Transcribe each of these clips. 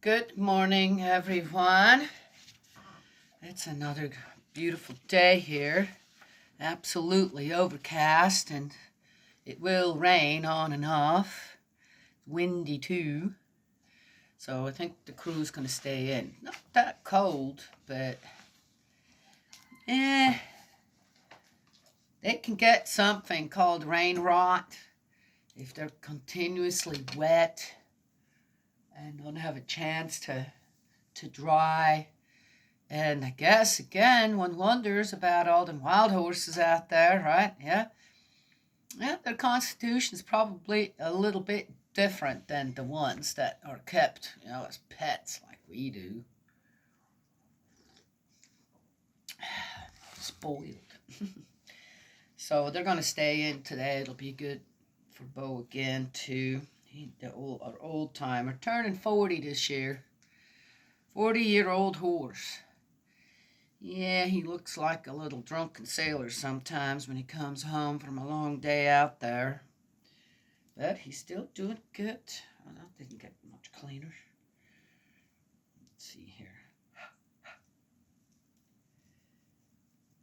Good morning, everyone. It's another beautiful day here. Absolutely overcast, and it will rain on and off. Windy too. So I think the crew's going to stay in. Not that cold, but they can get something called rain rot if they're continuously wet and don't have a chance to dry. And I guess, again, one wonders about all them wild horses out there, right? Yeah, their constitution's probably a little bit different than the ones that are kept, as pets like we do. Spoiled. So they're going to stay in today. It'll be good for Bo again, too. Our old timer, turning 40 this year. 40-year-old horse. Yeah, he looks like a little drunken sailor sometimes when he comes home from a long day out there. But he's still doing good. Oh, that didn't get much cleaner. Let's see here.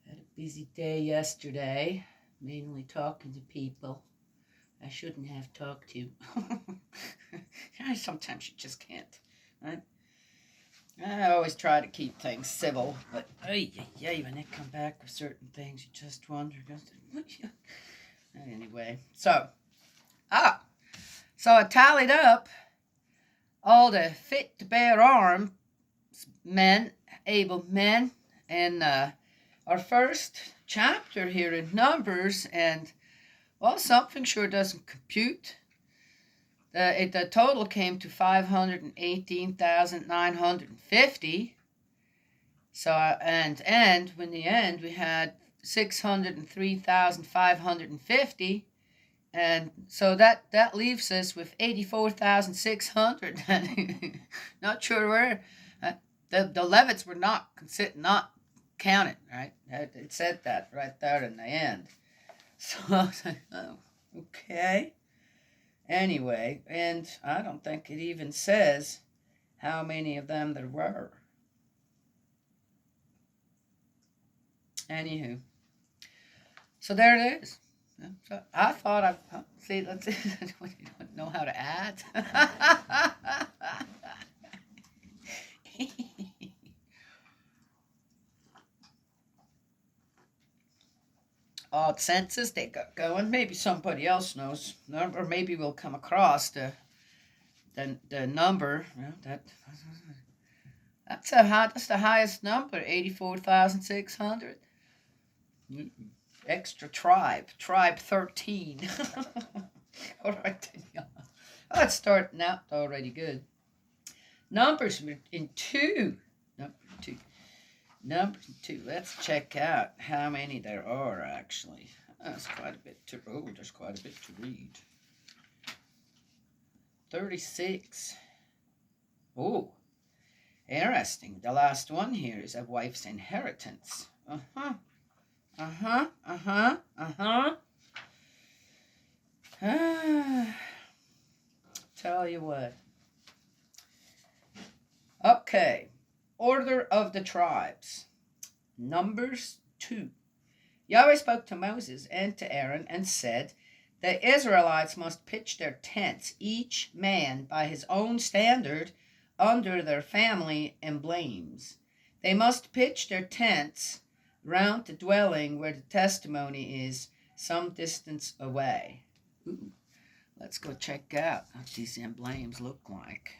Had a busy day yesterday, mainly talking to people I shouldn't have talked to. Sometimes you just can't, right? I always try to keep things civil, but when they come back with certain things, you just wonder. Anyway, so I tallied up all the fit to bear arms men, able men, in our first chapter here in Numbers, and something sure doesn't compute. The total came to 518,950. So and in the end we had 603,550, and so that leaves us with 84,600. Not sure where the Levites were not counted, right? It said that right there in the end. So I was like, oh, okay. Anyway, and I don't think it even says how many of them there were. Anywho, so there it is. So I thought let's see, you don't know how to add. Odd census they got going. Maybe somebody else knows, or maybe we'll come across the number. That's the highest number, 84,600. Extra tribe 13. All right, that's starting out already good. Numbers in two. Number two. Let's check out how many there are, actually. There's quite a bit to read. 36. Oh, interesting. The last one here is a wife's inheritance. Tell you what. Okay. Order of the tribes. Numbers 2. Yahweh spoke to Moses and to Aaron and said, the Israelites must pitch their tents, each man by his own standard, under their family emblems. They must pitch their tents round the dwelling where the testimony is, some distance away. Ooh, let's go check out what these emblems look like.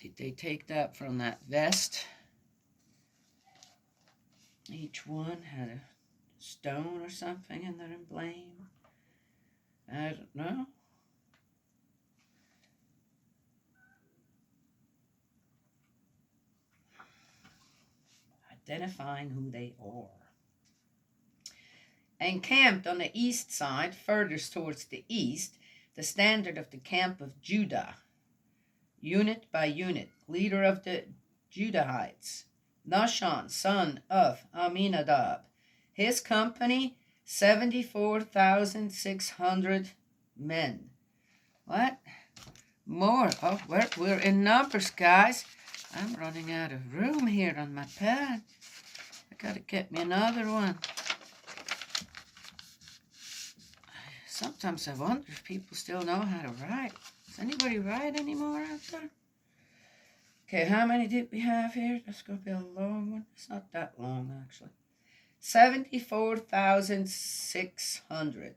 Did they take that from that vest? Each one had a stone or something in their emblem. I don't know. Identifying who they are. Encamped on the east side, furthest towards the east, the standard of the camp of Judah, unit by unit, leader of the Judahites, Nahshon, son of Aminadab. His company, 74,600 men. What? More. Oh, we're in numbers, guys. I'm running out of room here on my pad. I gotta get me another one. Sometimes I wonder if people still know how to write. Does anybody write anymore out there? Okay, how many did we have here? That's going to be a long one. It's not that long, actually. 74,600.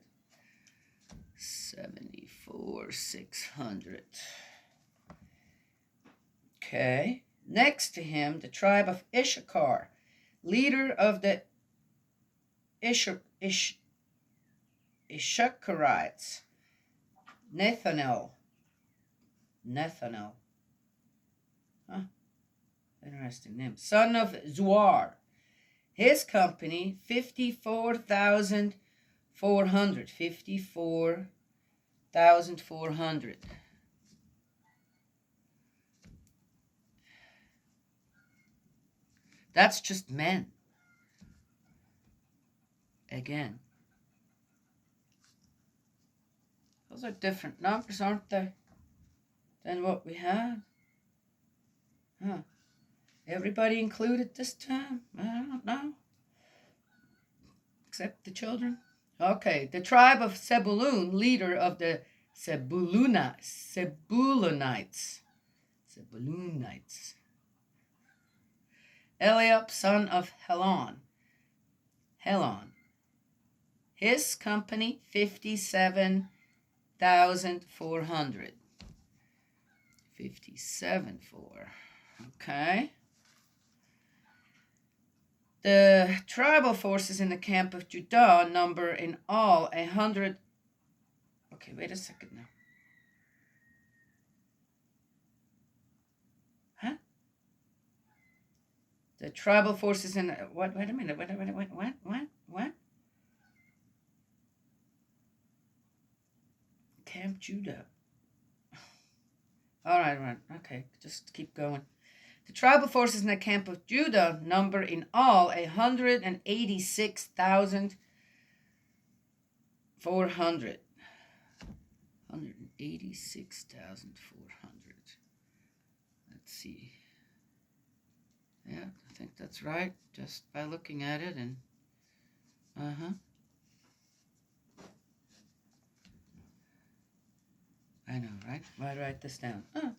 74,600. Okay. Next to him, the tribe of Issachar, leader of the Issacharites, Nethanel. Huh? Interesting name. Son of Zuar. His company, 54,400. 54,400. That's just men. Again. Those are different numbers, aren't they? Than what we had. Huh. Everybody included this time? I don't know. Except the children. Okay. The tribe of Zebulun, leader of the Zebulunites. Eliab, son of Helon. His company, 57,400. 57,400. Okay. The tribal forces in the camp of Judah number in all 100. Okay, wait a second now. Huh? The tribal forces in what? Wait a minute. What? Camp Judah. All right. Okay, just keep going. The tribal forces in the camp of Judah number in all 186,400. 186,400. Let's see. Yeah, I think that's right, just by looking at it. And I know, right? Why write this down? Oh,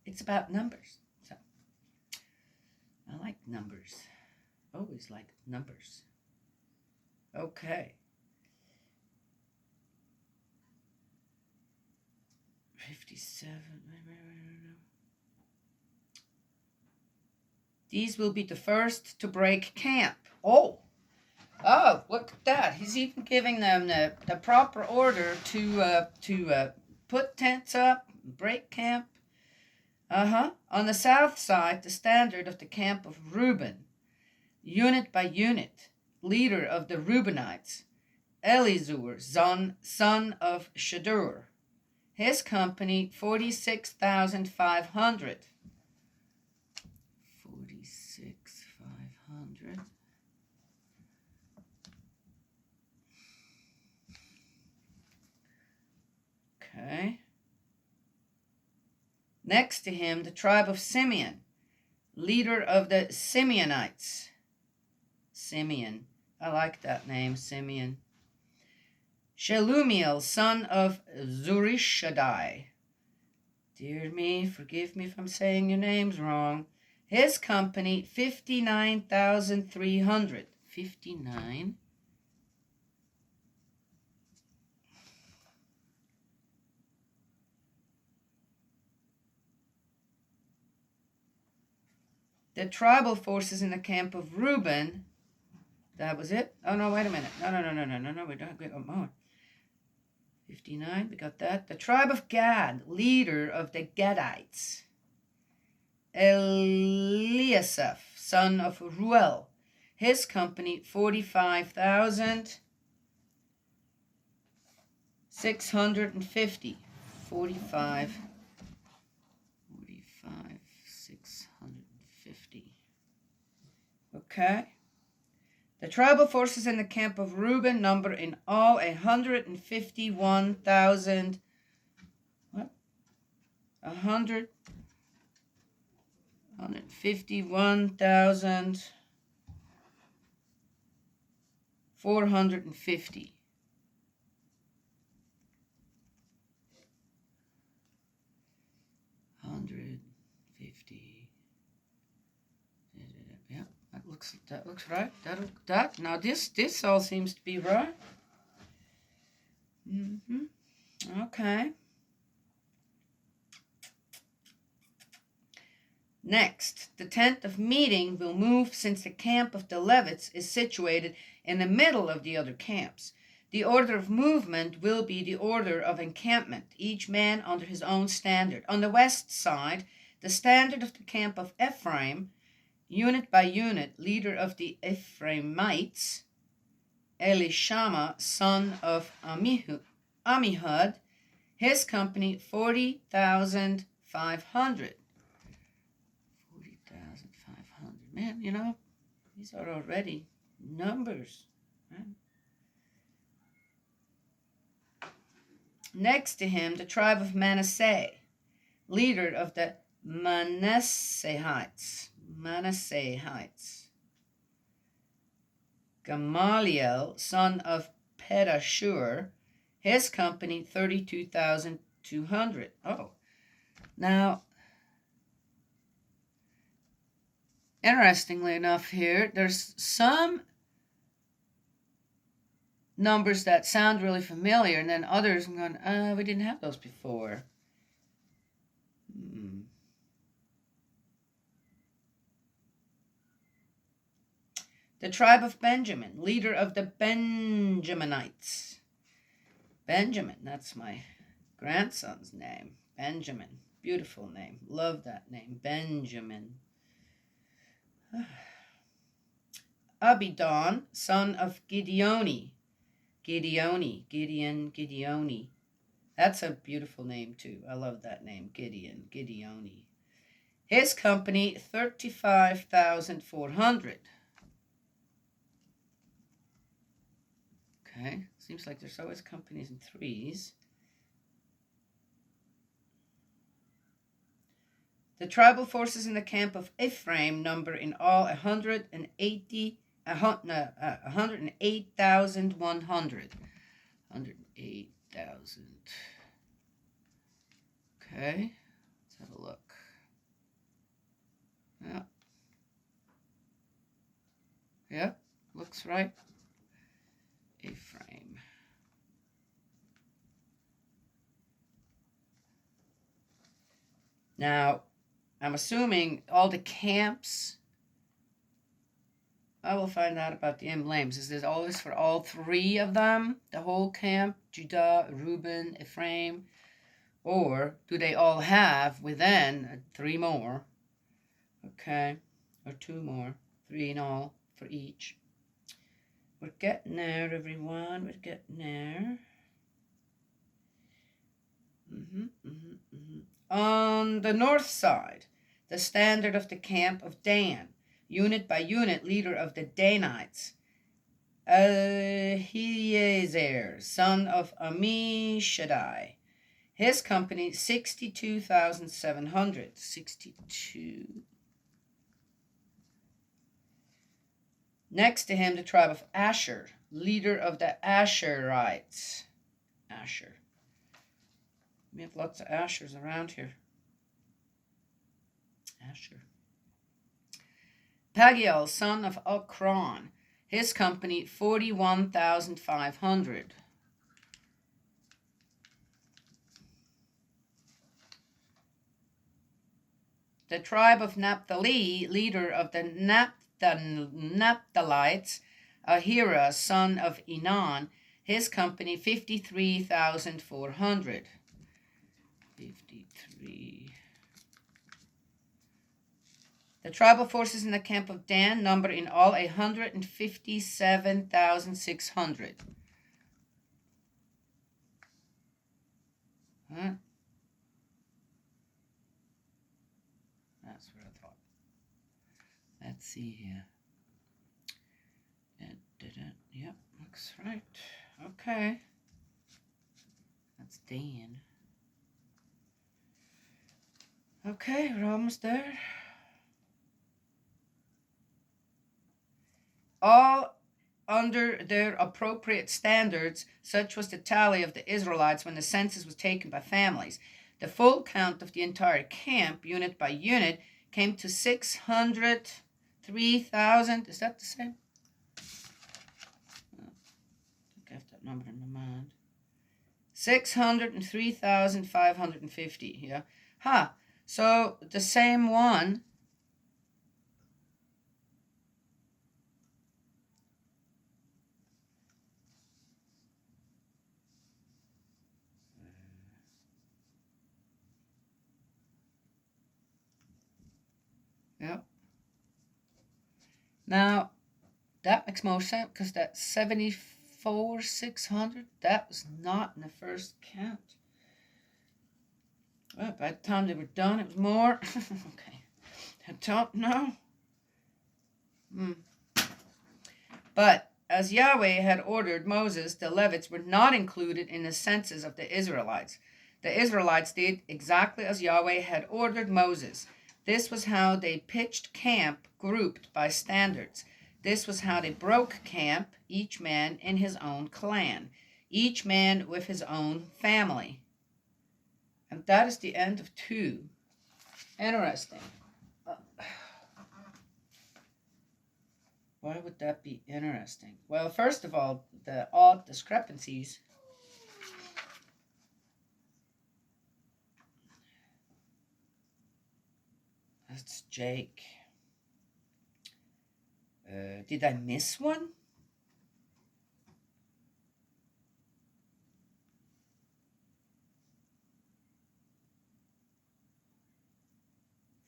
it's about numbers. So I like numbers. Always like numbers. Okay. 57. These will be the first to break camp. Oh, look at that. He's even giving them the proper order to put tents up, break camp. On the south side, the standard of the camp of Reuben, unit by unit, leader of the Reubenites, Elizur, son of Shadur. His company, 46,500. 46,500. Okay. Next to him, the tribe of Simeon, leader of the Simeonites. Simeon. I like that name, Simeon. Shelumiel, son of Zurishaddai. Dear me, forgive me if I'm saying your names wrong. His company, 59,300. 59. The tribal forces in the camp of Reuben. That was it? Oh, no, wait a minute. No, we don't get more. 59, we got that. The tribe of Gad, leader of the Gadites. Eliasaph, son of Ruel. His company, 45,650. 45,650. Okay. The tribal forces in the camp of Reuben number in all 151,000. What? 151,450. Yeah, that looks right. That now this all seems to be right. Okay. Next, the tent of meeting will move since the camp of the Levites is situated in the middle of the other camps. The order of movement will be the order of encampment, each man under his own standard. On the west side, the standard of the camp of Ephraim, unit by unit, leader of the Ephraimites, Elishama, son of Amihud, his company 40,500. 40,500. Man, these are already numbers. Right? Next to him, the tribe of Manasseh, leader of the Manasseites. Gamaliel, son of Pedashur, his company 32,200. Oh, now, interestingly enough here, there's some numbers that sound really familiar, and then others I'm going, we didn't have those before. The tribe of Benjamin, leader of the Benjaminites. Benjamin, that's my grandson's name. Benjamin, beautiful name. Love that name, Benjamin. Abidon, son of Gideoni. Gideoni. That's a beautiful name too. I love that name, Gideoni. His company, 35,400. Okay, seems like there's always companies in threes. The tribal forces in the camp of Ephraim number in all 108,100. 108,000. Okay, let's have a look. Yeah, looks right. Ephraim. Now, I'm assuming all the camps, I will find out about the emblems. Is this always for all three of them? The whole camp, Judah, Reuben, Ephraim? Or do they all have within 3 more? Okay, or 2 more. 3 in all for each. We're getting there, everyone. We're getting there. On the north side, the standard of the camp of Dan, unit by unit, leader of the Danites, Ahiezer, son of Ammishaddai. His company, 62,700. 62. Next to him, the tribe of Asher, leader of the Asherites. Asher. We have lots of Ashers around here. Asher. Pagiel, son of Okron. His company, 41,500. The tribe of Naphtali, leader of the Naphtalites, Ahira, son of Enan, his company 53,400. 53. The tribal forces in the camp of Dan number in all 157,600. Huh? That's what I thought. Let's see here. box, right? Okay. That's Dan. Okay, we're almost there. All under their appropriate standards, such was the tally of the Israelites when the census was taken by families. The full count of the entire camp, unit by unit, came to 603,000. Is that the same? I think I have that number in my mind. 603,550. Yeah. So the same one. Yep. Now, that makes more sense because that 74,600, that was not in the first count. Well, by the time they were done, it was more. Okay. I don't know. But as Yahweh had ordered Moses, the Levites were not included in the census of the Israelites. The Israelites did exactly as Yahweh had ordered Moses. This was how they pitched camp, grouped by standards. This was how they broke camp, each man in his own clan, each man with his own family. And that is the end of 2. Interesting. Why would that be interesting? Well, first of all, the odd discrepancies. That's Jake. Did I miss one?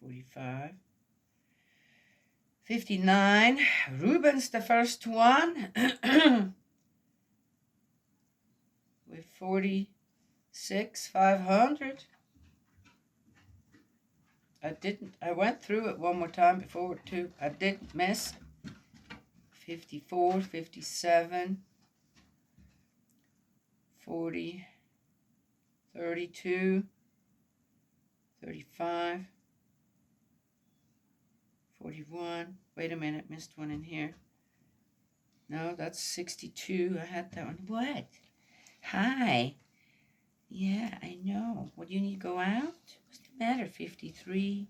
$45. 59. Reuben's the first one. With 46,500. I went through it one more time before too. I didn't miss. 54, 57, 40, 32, 35, 41. Wait a minute, missed one in here. No, that's 62. I had that one. What? Hi. Yeah, I know. Well, you need to go out? What's the matter, 53?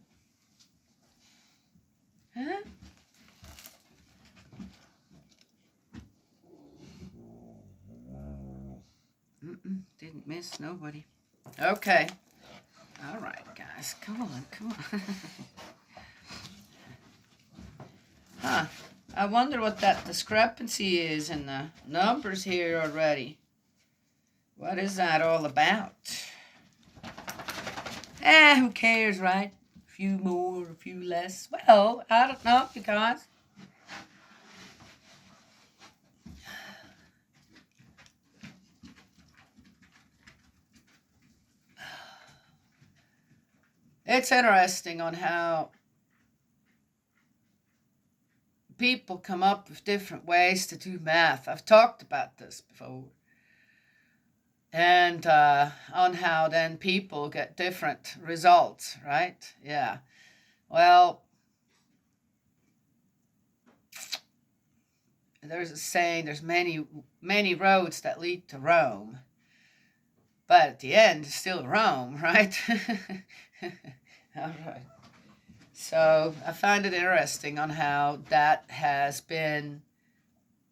Huh? Didn't miss nobody. Okay. All right, guys. Come on. I wonder what that discrepancy is in the numbers here already. What is that all about? Who cares, right? A few more, a few less. Well, I don't know, you guys. It's interesting on how people come up with different ways to do math. I've talked about this before. And on how then people get different results, right? Yeah. Well, there's a saying, there's many roads that lead to Rome. But at the end, it's still Rome, right? All right. So I find it interesting on how that has been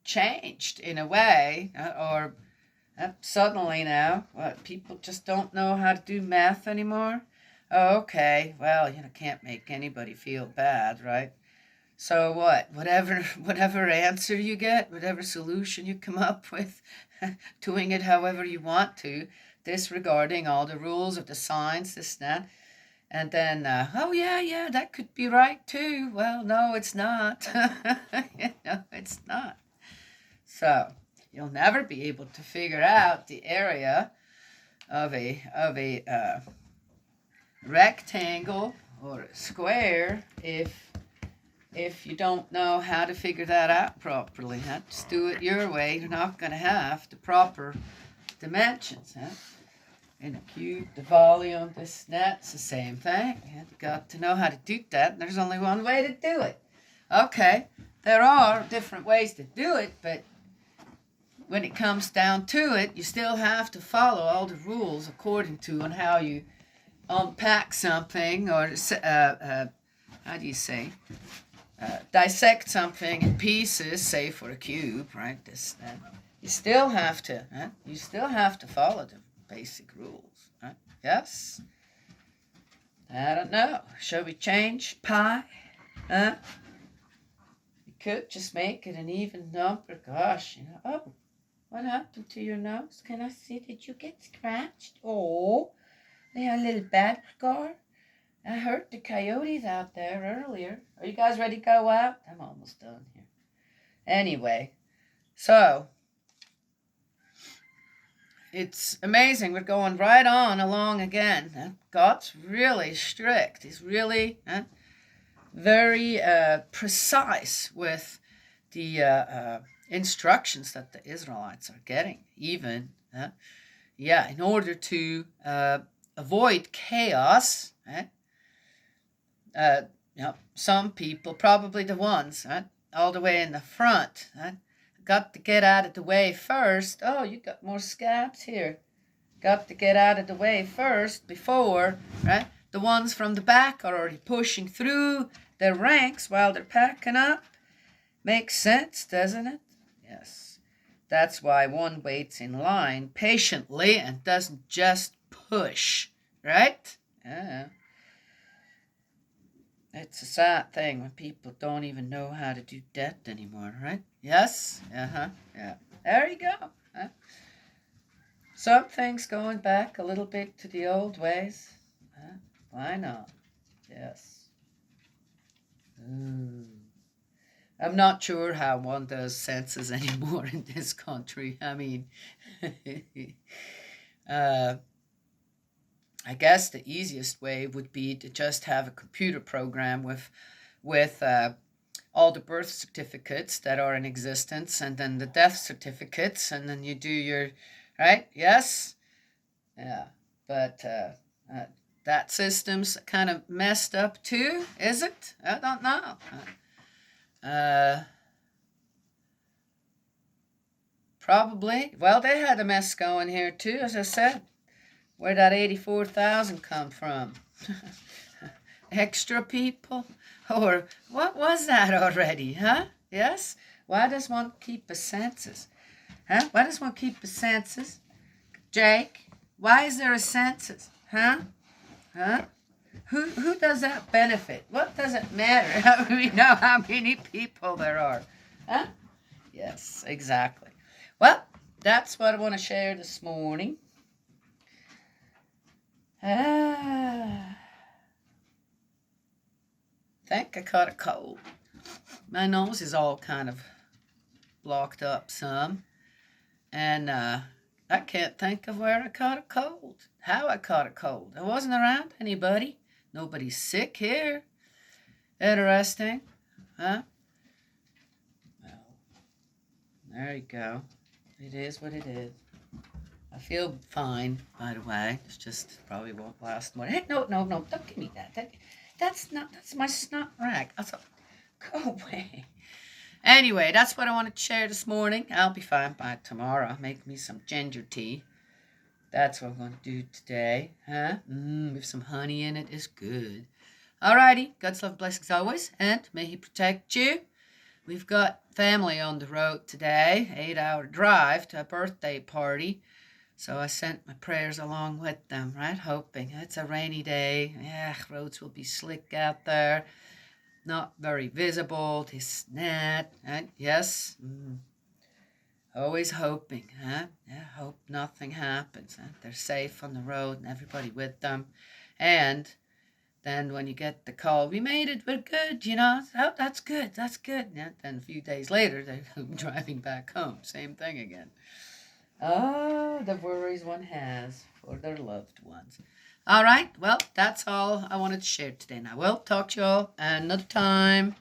changed in a way, or suddenly now, what, people just don't know how to do math anymore? Oh, okay, well, can't make anybody feel bad, right? So what? Whatever answer you get, whatever solution you come up with, doing it however you want to, disregarding all the rules of the science, this, that. And then, oh, yeah, that could be right too. Well, no, it's not. It's not. So, you'll never be able to figure out the area of a rectangle or a square if if you don't know how to figure that out properly. Just do it your way. You're not going to have the proper dimensions. In a cube, the volume, this and that, it's the same thing. You got to know how to do that, and there's only one way to do it. Okay, there are different ways to do it, but when it comes down to it, you still have to follow all the rules according to and how you unpack something, or how do you say, dissect something in pieces, say for a cube, right? This, that. You still have to follow the basic rules, right? Yes. I don't know. Shall we change pi? You could just make it an even number. Gosh, Oh, what happened to your nose? Can I see? Did you get scratched? Oh, they had a little bad scar. I heard the coyotes out there earlier. Are you guys ready to go out? I'm almost done here. Anyway, so it's amazing. We're going right on along again. God's really strict. He's really very precise with the instructions that the Israelites are getting, even. In order to avoid chaos. Some people, probably the ones all the way in the front, got to get out of the way first. Oh, you got more scabs here. Got to get out of the way first before, the ones from the back are already pushing through their ranks while they're packing up. Makes sense, doesn't it? Yes. That's why one waits in line patiently and doesn't just push, right? Yeah. It's a sad thing when people don't even know how to do that anymore, right? Yes? Yeah. There you go. Some things going back a little bit to the old ways. Why not? Yes. I'm not sure how one does census anymore in this country. I mean, I guess the easiest way would be to just have a computer program with all the birth certificates that are in existence, and then the death certificates, and then you do your, right? Yes? Yeah. But that system's kind of messed up too, is it? I don't know. Probably. Well, they had a mess going here too, as I said. Where'd that 84,000 come from? Extra people? Or what was that already, huh? Yes? Why does one keep a census? Why does one keep a census? Jake, why is there a census? Who does that benefit? What does it matter? We know how many people there are. Yes, exactly. Well, that's what I want to share this morning. Think I caught a cold. My nose is all kind of blocked up some. And I can't think of where I caught a cold. How I caught a cold. I wasn't around anybody. Nobody's sick here. Interesting. Well, there you go. It is what it is. I feel fine, by the way. It's just probably won't last more. Hey, no, don't give me that. That's my snot rag. Go away. Anyway, that's what I wanted to share this morning. I'll be fine by tomorrow. Make me some ginger tea. That's what I'm going to do today. With some honey in it is good. Alrighty. God's love and blessings always. And may He protect you. We've got family on the road today. 8-hour drive to a birthday party. So I sent my prayers along with them, right? Hoping. It's a rainy day. Yeah, roads will be slick out there. Not very visible. This, that. Right? Yes. Always hoping, Yeah, hope nothing happens. They're safe on the road and everybody with them. And then when you get the call, we made it, we're good, Oh, that's good. Yeah, then a few days later, they're driving back home. Same thing again. Oh, the worries one has for their loved ones. All right, well, that's all I wanted to share today. Now, we'll talk to you all another time.